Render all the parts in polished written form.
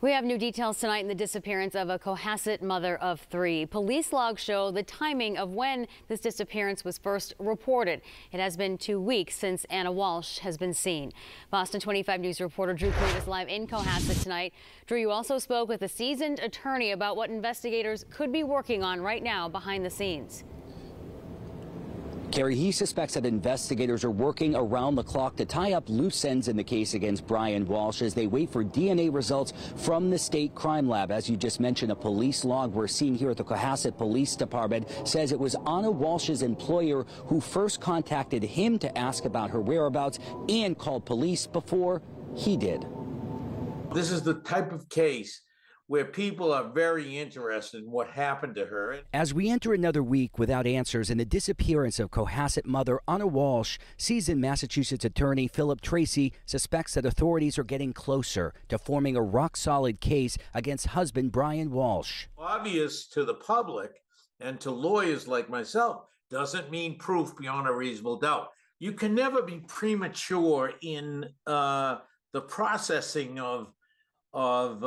We have new details tonight in the disappearance of a Cohasset mother of 3. Police logs show the timing of when this disappearance was first reported. It has been 2 weeks since Ana Walshe has been seen. Boston 25 News reporter Drew is live in Cohasset tonight. Drew, you also spoke with a seasoned attorney about what investigators could be working on right now behind the scenes. Carrie, he suspects that investigators are working around the clock to tie up loose ends in the case against Brian Walshe as they wait for DNA results from the state crime lab. As you just mentioned, a police log we're seeing here at the Cohasset Police Department says it was Ana Walshe's employer who first contacted him to ask about her whereabouts and called police before he did. This is the type of case where people are very interested in what happened to her. As we enter another week without answers in the disappearance of Cohasset mother Ana Walshe, seasoned Massachusetts attorney Philip Tracy suspects that authorities are getting closer to forming a rock-solid case against husband Brian Walshe. Obvious to the public and to lawyers like myself doesn't mean proof beyond a reasonable doubt. You can never be premature in the processing of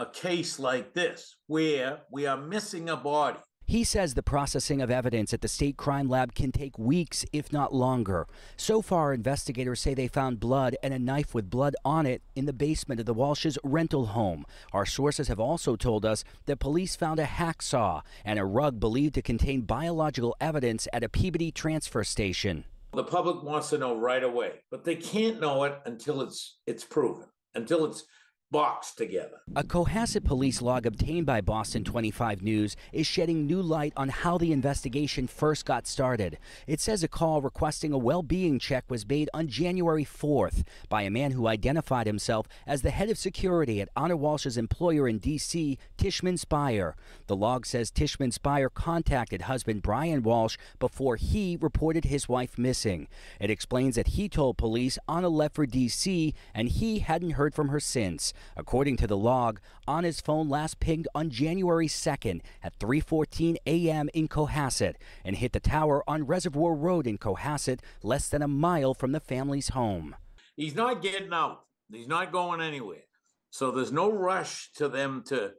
a case like this, where we are missing a body. He says the processing of evidence at the state crime lab can take weeks, if not longer. So far, investigators say they found blood and a knife with blood on it in the basement of the Walshes' rental home. Our sources have also told us that police found a hacksaw and a rug believed to contain biological evidence at a Peabody transfer station. The public wants to know right away, but they can't know it until it's proven, until it's boxed together. A Cohasset police log obtained by Boston 25 News is shedding new light on how the investigation first got started. It says a call requesting a well-being check was made on January 4th by a man who identified himself as the head of security at Ana Walshe's employer in D.C., Tishman Speyer. The log says Tishman Speyer contacted husband Brian Walshe before he reported his wife missing. It explains that he told police Ana left for D.C. and he hadn't heard from her since. According to the log, Ana's phone last pinged on January 2nd at 3:14 a.m. in Cohasset and hit the tower on Reservoir Road in Cohasset, less than a mile from the family's home. He's not getting out. He's not going anywhere. So there's no rush to them to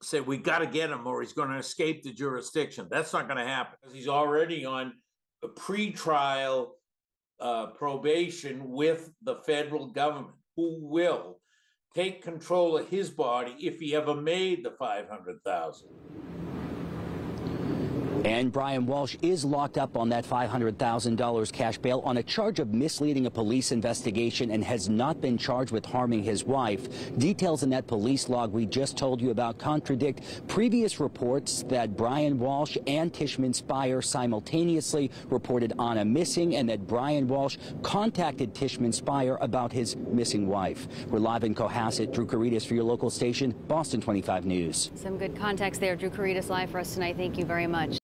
say, we got to get him or he's going to escape the jurisdiction. That's not going to happen. He's already on a pretrial probation with the federal government, who will take control of his body if he ever made the $500,000. And Brian Walshe is locked up on that $500,000 cash bail on a charge of misleading a police investigation and has not been charged with harming his wife. Details in that police log we just told you about contradict previous reports that Brian Walshe and Tishman Speyer simultaneously reported Ana missing and that Brian Walshe contacted Tishman Speyer about his missing wife. We're live in Cohasset. Drew for your local station, Boston 25 News. Some good context there. Drew live for us tonight. Thank you very much.